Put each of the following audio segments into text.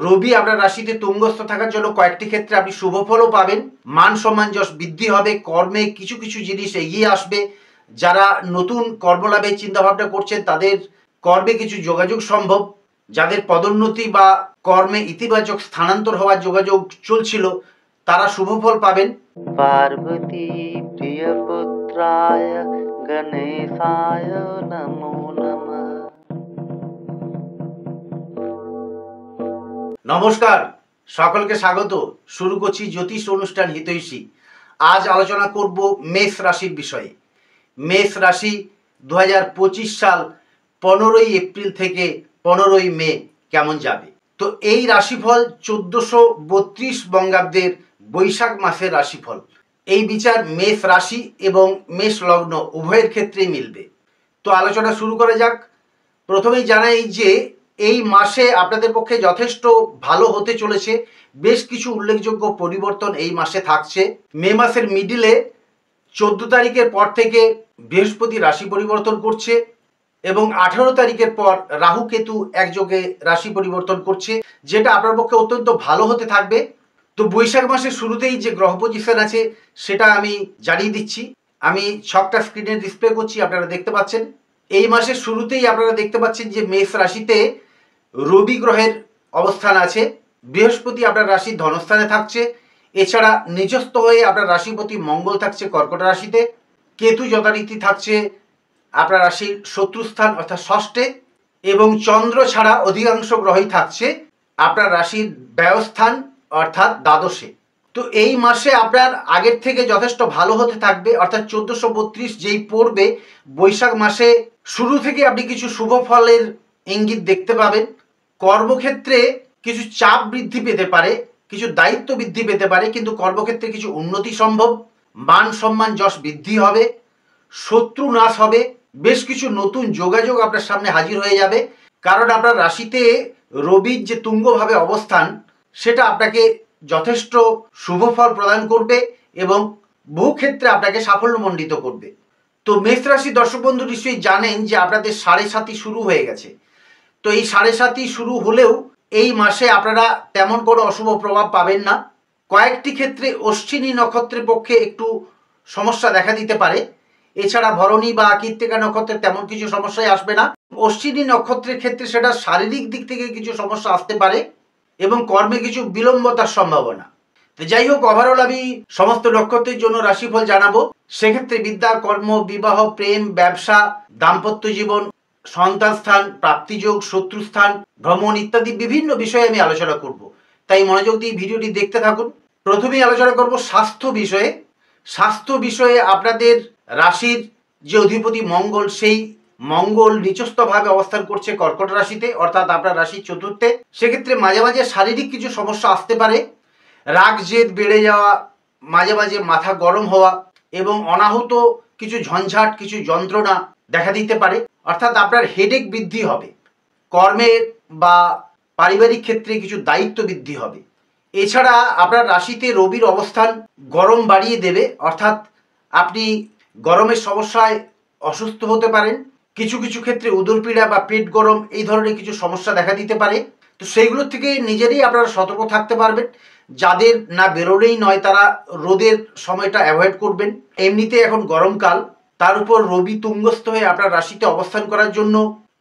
রবি আপনার রাশিতে তুঙ্গস্থ থাকার জন্য কয়েকটি ক্ষেত্রে আপনি শুভফলও পাবেন, মান সম্মান যশ বৃদ্ধি হবে, কর্মে কিছু কিছু জিনিস এগিয়ে আসবে। যারা নতুন কর্মলাভের চিন্তাভাবনা করছেন তাদের কর্মে কিছু যোগাযোগ সম্ভব, যাদের পদোন্নতি বা কর্মে ইতিবাচক স্থানান্তর হওয়ার যোগাযোগ চলছিল তারা শুভফল পাবেন। পার্বতী প্রিয় পুত্রায় গণেশায় নমো নমঃ। নমস্কার, সকলকে স্বাগত। শুরু করছি জ্যোতিষ অনুষ্ঠান হিতৈষী। আজ আলোচনা করব মেষ রাশির বিষয়ে। মেষ রাশি 2025 সাল 15ই এপ্রিল থেকে 15ই মে কেমন যাবে। তো এই রাশিফল 1432 বঙ্গাব্দের বৈশাখ মাসের রাশিফল। এই বিচার মেষ রাশি এবং মেষ লগ্ন উভয়ের ক্ষেত্রেই মিলবে। তো আলোচনা শুরু করা যাক। প্রথমেই জানাই যে এই মাসে আপনাদের পক্ষে যথেষ্ট ভালো হতে চলেছে। বেশ কিছু উল্লেখযোগ্য পরিবর্তন এই মাসে থাকছে। মে মাসের মিডিলে 14 তারিখের পর থেকে বৃহস্পতি রাশি পরিবর্তন করছে এবং 18 তারিখের পর রাহু কেতু একযোগে রাশি পরিবর্তন করছে, যেটা আপনার পক্ষে অত্যন্ত ভালো হতে থাকবে। তো বৈশাখ মাসের শুরুতেই যে গ্রহ পজিশন আছে সেটা আমি জানিয়ে দিচ্ছি। আমি ছকটা স্ক্রিনে ডিসপ্লে করছি, আপনারা দেখতে পাচ্ছেন। এই মাসের শুরুতেই আপনারা দেখতে পাচ্ছেন যে মেষ রাশিতে রবি গ্রহের অবস্থান আছে। বৃহস্পতি আপনার রাশির ধনস্থানে থাকছে। এছাড়া নিজস্থ হয়ে আপনার রাশিপতি মঙ্গল থাকছে কর্কট রাশিতে। কেতু যথারীতি থাকছে আপনার রাশির শত্রুস্থান অর্থাৎ ষষ্ঠে, এবং চন্দ্র ছাড়া অধিকাংশ গ্রহই থাকছে আপনার রাশির ব্যয়স্থান অর্থাৎ দ্বাদশে। তো এই মাসে আপনার আগের থেকে যথেষ্ট ভালো হতে থাকবে, অর্থাৎ 1432 যেই পড়বে বৈশাখ মাসে শুরু থেকে আপনি কিছু শুভ ফলের ইঙ্গিত দেখতে পাবেন। কর্মক্ষেত্রে কিছু চাপ বৃদ্ধি পেতে পারে, কিছু দায়িত্ব বৃদ্ধি পেতে পারে, কিন্তু কর্মক্ষেত্রে কিছু উন্নতি সম্ভব। মান সম্মান যশ বৃদ্ধি হবে, শত্রু নাশ হবে, বেশ কিছু নতুন যোগাযোগ আপনার সামনে হাজির হয়ে যাবে। কারণ আপনার রাশিতে রবির যে তুঙ্গভাবে অবস্থান সেটা আপনাকে যথেষ্ট শুভ ফল প্রদান করবে এবং বহু ক্ষেত্রে আপনাকে সাফল্যমণ্ডিত করবে। তো মেষ রাশি দর্শক বন্ধু নিশ্চয়ই জানেন যে আপনাদের 7.5 শুরু হয়ে গেছে। তো এই 7.5 শুরু হলেও এই মাসে আপনারা তেমন কোনো অশুভ প্রভাব পাবেন না। কয়েকটি ক্ষেত্রে অশ্বিনী নক্ষত্রের পক্ষে একটু সমস্যা দেখা দিতে পারে। এছাড়া ভরণী বা কৃত্তিকা নক্ষত্রের তেমন কিছু সমস্যাই আসবে না। অশ্বিনী নক্ষত্রের ক্ষেত্রে সেটা শারীরিক দিক থেকে কিছু সমস্যা আসতে পারে এবং কর্মে কিছু বিলম্বতার সম্ভাবনা। তো যাই হোক, ওভারঅল আমি সমস্ত নক্ষত্রের জন্য রাশিফল জানাবো। সেক্ষেত্রে বিদ্যা, কর্ম, বিবাহ, প্রেম, ব্যবসা, দাম্পত্য জীবন, সন্তান স্থান, প্রাপ্তিযোগ, শত্রুস্থান, ভ্রমণ ইত্যাদি বিভিন্ন বিষয়ে আমি আলোচনা করব। তাই মনোযোগ দিয়ে ভিডিওটি দেখতে থাকুন। প্রথমেই আলোচনা করব স্বাস্থ্য বিষয়ে। স্বাস্থ্য বিষয়ে আপনাদের রাশির যে অধিপতি মঙ্গল, সেই মঙ্গল নিচস্থভাবে অবস্থান করছে কর্কট রাশিতে, অর্থাৎ আপনার রাশির চতুর্থে। সেক্ষেত্রে মাঝে মাঝে শারীরিক কিছু সমস্যা আসতে পারে। রাগ জেদ বেড়ে যাওয়া, মাঝে মাঝে মাথা গরম হওয়া এবং অনাহুত কিছু ঝঞ্ঝাট, কিছু যন্ত্রণা দেখা দিতে পারে, অর্থাৎ আপনার হেডেক বৃদ্ধি হবে। কর্মের বা পারিবারিক ক্ষেত্রে কিছু দায়িত্ব বৃদ্ধি হবে। এছাড়া আপনার রাশিতে রবির অবস্থান গরম বাড়িয়ে দেবে, অর্থাৎ আপনি গরমের সমস্যায় অসুস্থ হতে পারেন। কিছু কিছু ক্ষেত্রে উদরপীড়া বা পেট গরম এই ধরনের কিছু সমস্যা দেখা দিতে পারে। তো সেইগুলোর থেকে নিজেরই আপনারা সতর্ক থাকতে পারবেন। যাদের না বেরোলেই নয় তারা রোদের সময়টা অ্যাভয়েড করবেন। এমনিতে এখন গরমকাল, তার উপর রবি তুঙ্গস্থ হয়ে আপনার রাশিতে অবস্থান করার জন্য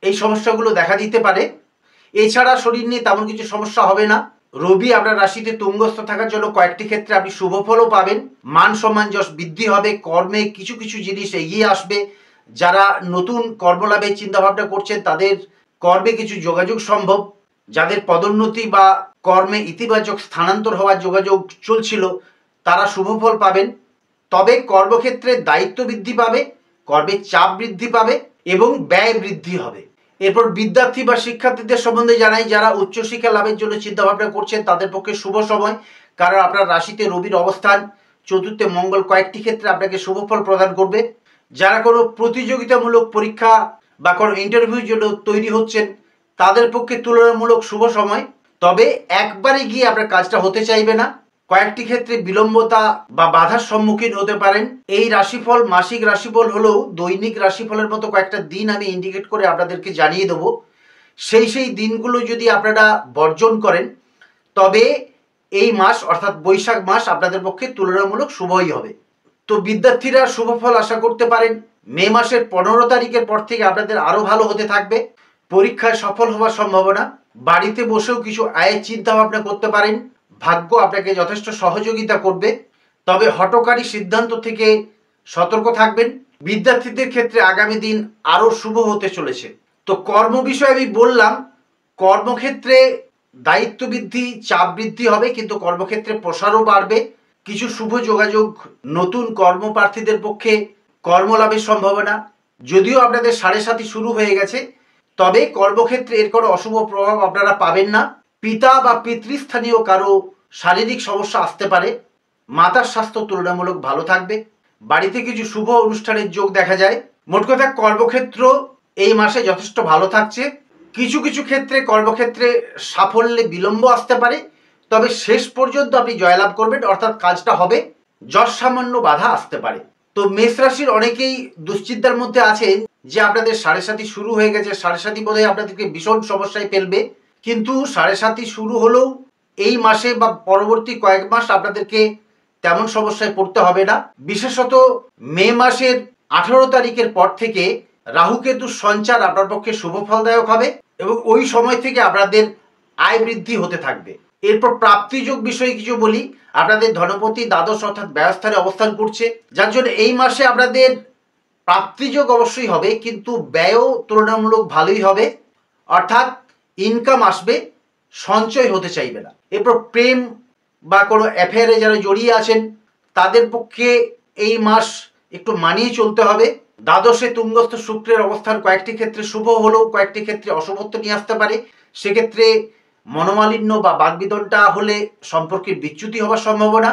এই সমস্যাগুলো দেখা দিতে পারে। এছাড়া শরীর নিয়ে তেমন কিছু সমস্যা হবে না। রবি আপনার রাশিতে তুঙ্গস্থ থাকার জন্য কয়েকটি ক্ষেত্রে আপনি শুভফলও পাবেন, মান সম্মান যশ বৃদ্ধি হবে, কর্মে কিছু কিছু জিনিস এগিয়ে আসবে। যারা নতুন কর্মলাভের চিন্তাভাবনা করছেন তাদের কর্মে কিছু যোগাযোগ সম্ভব, যাদের পদোন্নতি বা কর্মে ইতিবাচক স্থানান্তর হওয়ার যোগাযোগ চলছিল তারা শুভফল পাবেন। তবে কর্মক্ষেত্রে দায়িত্ব বৃদ্ধি পাবে, কর্মের চাপ বৃদ্ধি পাবে এবং ব্যয় বৃদ্ধি হবে। এরপর বিদ্যার্থী বা শিক্ষার্থীদের সম্বন্ধে জানাই, যারা উচ্চশিক্ষা লাভের জন্য চিন্তাভাবনা করছেন তাদের পক্ষে শুভ সময়। কারণ আপনার রাশিতে রবির অবস্থান, চতুর্থে মঙ্গল কয়েকটি ক্ষেত্রে আপনাকে শুভফল প্রদান করবে। যারা কোনো প্রতিযোগিতামূলক পরীক্ষা বা কোনো ইন্টারভিউর জন্য তৈরি হচ্ছেন তাদের পক্ষে তুলনামূলক শুভ সময়। তবে একবারে গিয়ে আপনার কাজটা হতে চাইবে না, কয়েকটি ক্ষেত্রে বিলম্বতা বা বাধার সম্মুখীন হতে পারেন। এই রাশিফল মাসিক রাশিফল হলেও দৈনিক রাশিফলের মতো কয়েকটা দিন আমি ইন্ডিকেট করে আপনাদেরকে জানিয়ে দেবো। সেই দিনগুলো যদি আপনারা বর্জন করেন তবে এই মাস অর্থাৎ বৈশাখ মাস আপনাদের পক্ষে তুলনামূলক শুভই হবে। তো বিদ্যার্থীরা শুভ ফল আশা করতে পারেন। মে মাসের 15 তারিখের পর থেকে আপনাদের আরো ভালো হতে থাকবে। পরীক্ষায় সফল হওয়ার সম্ভাবনা। বাড়িতে বসেও কিছু আয়ের চিন্তা ভাবনা করতে পারেন। ভাগ্য আপনাকে যথেষ্ট সহযোগিতা করবে, তবে হঠকারী সিদ্ধান্ত থেকে সতর্ক থাকবেন। বিদ্যার্থীদের ক্ষেত্রে আগামী দিন আরো শুভ হতে চলেছে। তো কর্ম বিষয়ে আমি বললাম, কর্মক্ষেত্রে দায়িত্ব বৃদ্ধি, চাপ বৃদ্ধি হবে, কিন্তু কর্মক্ষেত্রে প্রসারও বাড়বে। কিছু শুভ যোগাযোগ নতুন কর্মপ্রার্থীদের পক্ষে কর্মলাভের সম্ভাবনা। যদিও আপনাদের 7.5 শুরু হয়ে গেছে, তবে কর্মক্ষেত্রে এর কোনো অশুভ প্রভাব আপনারা পাবেন না। পিতা বা পিতৃস্থানীয় কারো শারীরিক সমস্যা আসতে পারে। মাতার স্বাস্থ্য তুলনামূলক ভালো থাকবে। বাড়িতে কিছু শুভ অনুষ্ঠানের যোগ দেখা যায়। মোট কথা কর্মক্ষেত্র এই মাসে যথেষ্ট ভালো থাকছে। কিছু কিছু ক্ষেত্রে কর্মক্ষেত্রে সাফল্যে বিলম্ব আসতে পারে, তবে শেষ পর্যন্ত আপনি জয়লাভ করবেন, অর্থাৎ কাজটা হবে। যশ সামান্য বাধা আসতে পারে। তো মেষ রাশির অনেকেই দুশ্চিন্তার মধ্যে আছেন যে আপনাদের 7.5 শুরু হয়ে গেছে, 7.5 বোধহয় আপনাদেরকে ভীষণ সমস্যায় ফেলবে। কিন্তু 7.5 শুরু হলেও এই মাসে বা পরবর্তী কয়েক মাস আপনাদেরকে তেমন সমস্যায় পড়তে হবে না। বিশেষত মে মাসের 18 তারিখের পর থেকে রাহু কেতুর সঞ্চার আপনার পক্ষে শুভ ফলদায়ক হবে এবং ওই সময় থেকে আপনাদের আয় বৃদ্ধি হতে থাকবে। এরপর প্রাপ্তিযোগ বিষয়ে কিছু বলি। আপনাদের ধনপতি দ্বাদশ অর্থাৎ ব্যয়স্থানে অবস্থান করছে, যার জন্য এই মাসে আপনাদের প্রাপ্তিযোগ অবশ্যই হবে, কিন্তু ব্যয়ও তুলনামূলক ভালোই হবে, অর্থাৎ ইনকাম আসবে, সঞ্চয় হতে চাইবে না। এরপর প্রেম বা কোনো অ্যাফেয়ারে যারা জড়িয়ে আছেন তাদের পক্ষে এই মাস একটু মানিয়ে চলতে হবে। দ্বাদশে তুঙ্গস্থ শুক্রের অবস্থান কয়েকটি ক্ষেত্রে শুভ হলেও কয়েকটি ক্ষেত্রে অশুভত্ব নিয়ে আসতে পারে। সেক্ষেত্রে মনোমালিন্য বা বাগবিতণ্ডা হলে সম্পর্কের বিচ্যুতি হওয়ার সম্ভাবনা।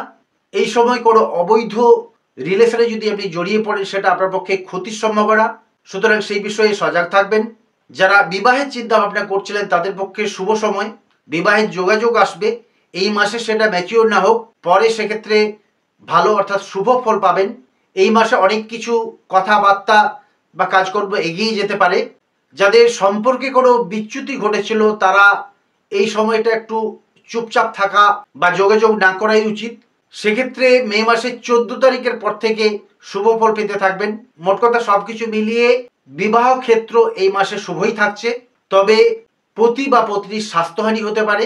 এই সময় কোনো অবৈধ রিলেশনে যদি আপনি জড়িয়ে পড়েন সেটা আপনার পক্ষে ক্ষতির সম্ভাবনা, সুতরাং সেই বিষয়ে সজাগ থাকবেন। যারা বিবাহের চিন্তা ভাবনা করছিলেন তাদের পক্ষে শুভ সময়, বিবাহের যোগাযোগ আসবে এই মাসে, সেটা ম্যাচিওর না হোক, পরে সেক্ষেত্রে ভালো অর্থাৎ শুভ ফল পাবেন। এই মাসে অনেক কিছু কথাবার্তা বা কাজকর্ম এগিয়ে যেতে পারে। যাদের সম্পর্কে কোনো বিচ্যুতি ঘটেছিল তারা এই সময়টা একটু চুপচাপ থাকা বা যোগাযোগ না করাই উচিত। সেক্ষেত্রে মে মাসের 14 তারিখের পর থেকে শুভ ফল পেতে থাকবেন। মোট কথা সবকিছু মিলিয়ে বিবাহ ক্ষেত্র এই মাসে শুভই থাকছে, তবে পতি বা পত্নীর স্বাস্থ্যহানি হতে পারে।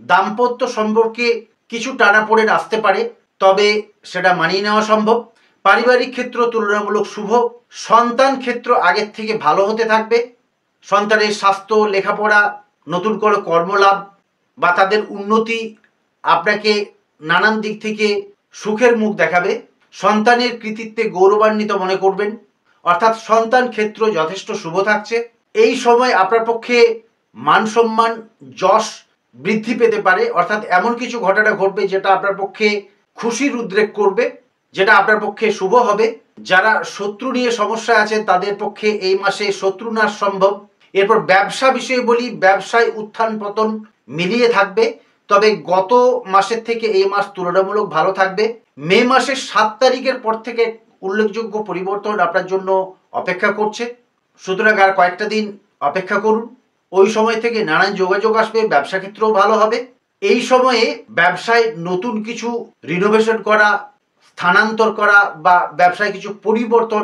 দাম্পত্য সম্পর্কে কিছু টানাপোড়েন আসতে পারে, তবে সেটা মানিয়ে নেওয়া সম্ভব। পারিবারিক ক্ষেত্র তুলনামূলক শুভ। সন্তান ক্ষেত্র আগের থেকে ভালো হতে থাকবে। সন্তানের স্বাস্থ্য, লেখাপড়া, নতুন করে কর্মলাভ বা তাদের উন্নতি আপনাকে নানান দিক থেকে সুখের মুখ দেখাবে। সন্তানের কৃতিত্বে গৌরবান্বিত মনে করবেন, অর্থাৎ সন্তান ক্ষেত্র যথেষ্ট শুভ থাকছে। এই সময় আপনার পক্ষে মান সম্মান, যশ বৃদ্ধি পেতে পারে, অর্থাৎ এমন কিছু ঘটনা ঘটবে যেটা আপনার পক্ষে খুশির উদ্রেক করবে, যেটা আপনার পক্ষে শুভ হবে। যারা শত্রু নিয়ে সমস্যায় আছেন তাদের পক্ষে এই মাসে শত্রু নাশ সম্ভব। এরপর ব্যবসা বিষয়ে বলি, ব্যবসায় উত্থান পতন মিলিয়ে থাকবে, তবে গত মাসের থেকে এই মাস তুলনামূলক ভালো থাকবে। মে মাসের 7 তারিখের পর থেকে উল্লেখযোগ্য পরিবর্তন আপনার জন্য অপেক্ষা করছে, সুতরাং আর কয়েকটা দিন অপেক্ষা করুন। ওই সময় থেকে নানান যোগাযোগ আসবে, ব্যবসা ক্ষেত্রেও ভালো হবে। এই সময়ে ব্যবসায় নতুন কিছু রিনোভেশন করা, স্থানান্তর করা বা ব্যবসায় কিছু পরিবর্তন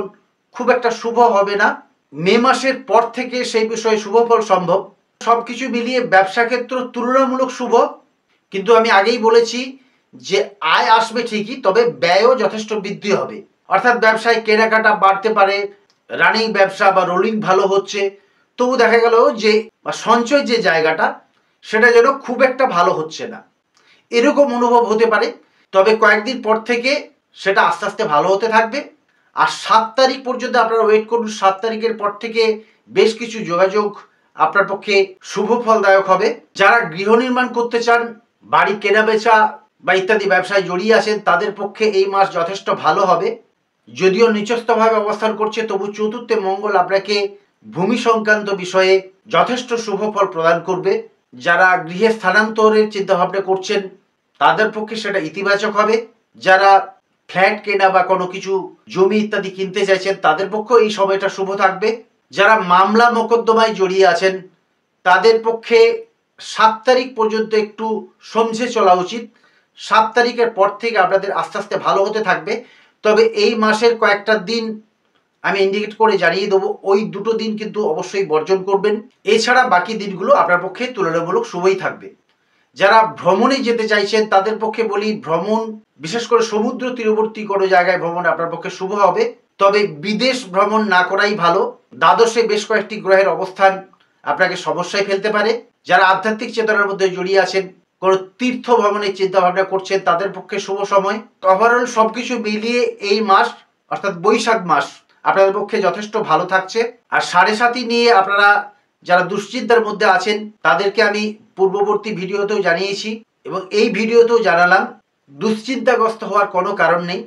খুব একটা শুভ হবে না। মে মাসের পর থেকে সেই বিষয়ে শুভ ফল সম্ভব। সবকিছু মিলিয়ে ব্যবসা ক্ষেত্র তুলনামূলক শুভ, কিন্তু আমি আগেই বলেছি যে আয় আসবে ঠিকই, তবে ব্যয়ও যথেষ্ট বৃদ্ধি হবে। অর্থাৎ ব্যবসায় কেনাকাটা বাড়তে পারে, রানিং ব্যবসা বা রোলিং ভালো হচ্ছে, তবু দেখা গেল যে সঞ্চয় যে জায়গাটা সেটা যেন খুব একটা ভালো হচ্ছে না, এরকম অনুভব হতে পারে। তবে কয়েকদিন পর থেকে সেটা আস্তে আস্তে ভালো হতে থাকবে। আর 7 তারিখ পর্যন্ত আপনারা ওয়েট করুন। 7 তারিখের পর থেকে বেশ কিছু যোগাযোগ আপনার পক্ষে শুভ ফলদায়ক হবে। যারা গৃহ নির্মাণ করতে চান, বাড়ি কেনা বেচা বা ইত্যাদি ব্যবসায় জড়িয়ে আছেন তাদের পক্ষে এই মাস যথেষ্ট ভালো হবে। যদিও নিচস্থভাবে অবস্থান করছে, তবু চতুর্থে মঙ্গল আপনাকে ভূমি সংক্রান্ত বিষয়ে যথেষ্ট শুভ ফল প্রদান করবে। যারা গৃহে স্থানান্তরের চিন্তাভাবনা করছেন তাদের পক্ষে সেটা ইতিবাচক হবে। যারা ফ্ল্যাট কেনা বা কোনো কিছু জমি ইত্যাদি কিনতে চাইছেন তাদের পক্ষে এই সময়টা শুভ থাকবে। যারা মামলা মোকদ্দমায় জড়িয়ে আছেন তাদের পক্ষে 7 তারিখ পর্যন্ত একটু সমঝে চলা উচিত। 7 তারিখের পর থেকে আপনাদের আস্তে আস্তে ভালো হতে থাকবে। তবে এই মাসের কয়েকটা দিন আমি ইন্ডিকেট করে জানিয়ে দেবো, ওই দুটো দিন কিন্তু অবশ্যই বর্জন করবেন। এছাড়া বাকি দিনগুলো আপনার পক্ষে তুলনামূলক শুভই থাকবে। যারা ভ্রমণে যেতে চাইছেন তাদের পক্ষে বলি, ভ্রমণ বিশেষ করে সমুদ্র তীরবর্তী কোনো জায়গায় ভ্রমণ আপনার পক্ষে শুভ হবে। তবে বিদেশ ভ্রমণ না করাই ভালো। দ্বাদশে বেশ কয়েকটি গ্রহের অবস্থান আপনাকে সমস্যায় ফেলতে পারে। যারা আধ্যাত্মিক চেতনার মধ্যে জড়িয়ে আছেন, কোনো তীর্থ ভ্রমণের চিন্তা ভাবনা করছেন, তাদের পক্ষে শুভ সময়। ওভারঅল সবকিছু মিলিয়ে এই মাস অর্থাৎ বৈশাখ মাস আপনাদের পক্ষে যথেষ্ট ভালো থাকছে। আর 7.5 নিয়ে আপনারা যারা দুশ্চিন্তার মধ্যে আছেন তাদেরকে আমি পূর্ববর্তী ভিডিওতেও জানিয়েছি এবং এই ভিডিওতেও জানালাম, দুশ্চিন্তাগ্রস্ত হওয়ার কোনো কারণ নেই।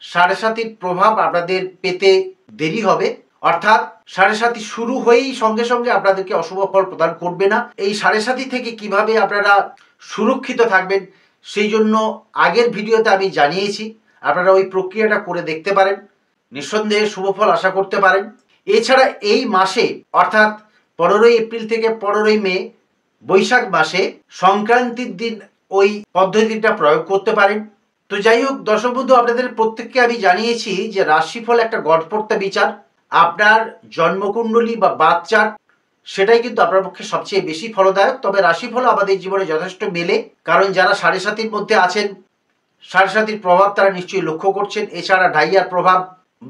7.5 প্রভাব আপনাদের পেতে দেরি হবে, অর্থাৎ 7.5 শুরু হয়েই সঙ্গে সঙ্গে আপনাদেরকে অশুভ ফল প্রদান করবে না। এই 7.5 থেকে কিভাবে আপনারা সুরক্ষিত থাকবেন সেই জন্য আগের ভিডিওতে আমি জানিয়েছি, আপনারা ওই প্রক্রিয়াটা করে দেখতে পারেন, নিঃসন্দেহে শুভ ফল আশা করতে পারেন। এছাড়া এই মাসে অর্থাৎ 15 এপ্রিল থেকে 15 মে বৈশাখ মাসে সংক্রান্তির দিন ওই পদ্ধতিটা প্রয়োগ করতে পারেন। তো যাই হোক দর্শক বন্ধু, আপনাদের প্রত্যেককে আমি জানিয়েছি যে রাশিফল একটা গড়পড়তা বিচার। আপনার জন্মকুণ্ডলী বা বার্থ চার্ট সেটাই কিন্তু আপনার পক্ষে সবচেয়ে বেশি ফলদায়ক। তবে রাশিফল আমাদের জীবনে যথেষ্ট মেলে, কারণ যারা 7.5 মধ্যে আছেন 7.5 প্রভাব তারা নিশ্চয়ই লক্ষ্য করছেন। এছাড়া ঢাইয়ার প্রভাব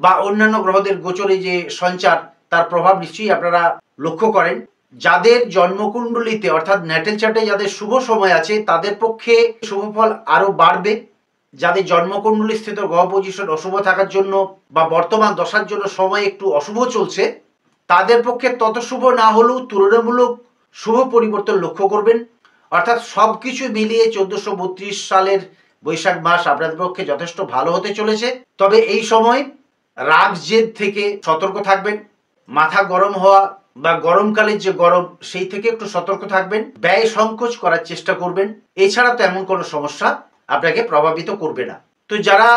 বা অন্যান্য গ্রহদের গোচরে যে সঞ্চার তার প্রভাব নিশ্চয়ই আপনারা লক্ষ্য করেন। যাদের জন্মকুণ্ডলিতে অর্থাৎ ন্যাটাল চার্টে যাদের শুভ সময় আছে তাদের পক্ষে শুভ ফল আরো বাড়বে। যাদের জন্মকুণ্ডলী স্থিত গ্রহ পজিশন অশুভ থাকার জন্য বা বর্তমান দশার জন্য সময় একটু অশুভ চলছে, তাদের পক্ষে তত শুভ না হলেও তুলনামূলক শুভ পরিবর্তন লক্ষ্য করবেন। অর্থাৎ সবকিছু মিলিয়ে 1432 সালের বৈশাখ মাস আপনাদের পক্ষে যথেষ্ট ভালো হতে চলেছে। তবে এই সময় রাগ জেদ থেকে সতর্ক থাকবেন, মাথা গরম হওয়া বা গরমকালের যে গরম সেই থেকে একটু সতর্ক থাকবেন, ব্যয় সংকোচ করার চেষ্টা করবেন। এছাড়া তো এমন কোনো সমস্যা আপনাকে প্রভাবিত করবে না। তো যারা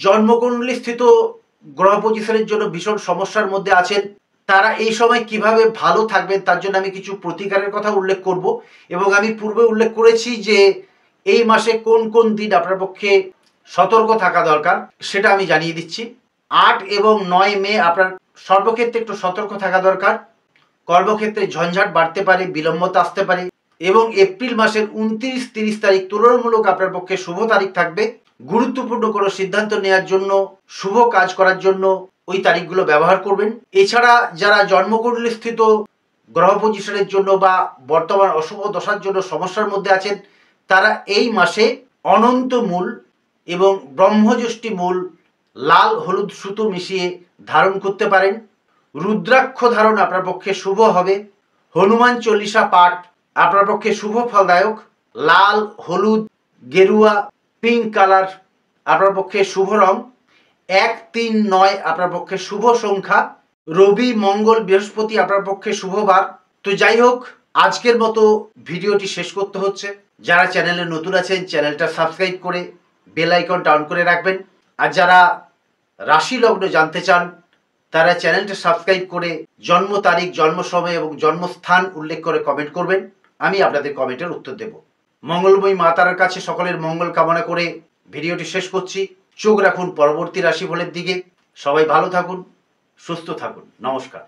জন্মকুণ্ডলী স্থিত গ্রহ পজিশনের জন্য ভীষণ সমস্যার মধ্যে আছেন তারা এই সময় কিভাবে ভালো থাকবেন তার জন্য আমি কিছু প্রতিকারের কথা উল্লেখ করব এবং আমি পূর্বে উল্লেখ করেছি যে এই মাসে কোন কোন দিন আপনার পক্ষে সতর্ক থাকা দরকার সেটা আমি জানিয়ে দিচ্ছি। 8 এবং 9 মে আপনার সর্বক্ষেত্রে একটু সতর্ক থাকা দরকার। কর্মক্ষেত্রে ঝঞ্ঝাট বাড়তে পারে, বিলম্বতা আসতে পারে। এবং এপ্রিল মাসের 29-30 তারিখ তুলনামূলক আপনার পক্ষে শুভ তারিখ থাকবে। গুরুত্বপূর্ণ কোনো সিদ্ধান্ত নেওয়ার জন্য, শুভ কাজ করার জন্য ওই তারিখগুলো ব্যবহার করবেন। এছাড়া যারা জন্মকুণ্ডলী স্থিত গ্রহ পজিশনের জন্য বা বর্তমান অশুভ দশার জন্য সমস্যার মধ্যে আছেন তারা এই মাসে অনন্ত মূল এবং ব্রহ্মযষ্টি মূল লাল হলুদ সুতো মিশিয়ে ধারণ করতে পারেন। রুদ্রাক্ষ ধারণ আপনার পক্ষে শুভ হবে। হনুমান চল্লিশা পাঠ আপনার পক্ষে শুভ ফলদায়ক। লাল, হলুদ, গেরুয়া, পিঙ্ক কালার আপনার পক্ষে শুভ রং। 1, 3, 9 আপনার পক্ষে শুভ সংখ্যা। রবি, মঙ্গল, বৃহস্পতি আপনার পক্ষে শুভবার। তো যাই হোক, আজকের মতো ভিডিওটি শেষ করতে হচ্ছে। যারা চ্যানেলে নতুন আছেন চ্যানেলটা সাবস্ক্রাইব করে বেল আইকনটা অন করে রাখবেন। আর যারা রাশি লগ্ন জানতে চান তারা চ্যানেলটা সাবস্ক্রাইব করে জন্ম তারিখ, জন্ম সময় এবং জন্মস্থান উল্লেখ করে কমেন্ট করবেন। আমি আপনাদের কমেন্টের উত্তর দেব। মঙ্গলময়ী মা তারার কাছে সকলের মঙ্গল কামনা করে ভিডিওটি শেষ করছি। চোখ রাখুন পরবর্তী রাশিফলের দিকে। সবাই ভালো থাকুন, সুস্থ থাকুন। নমস্কার।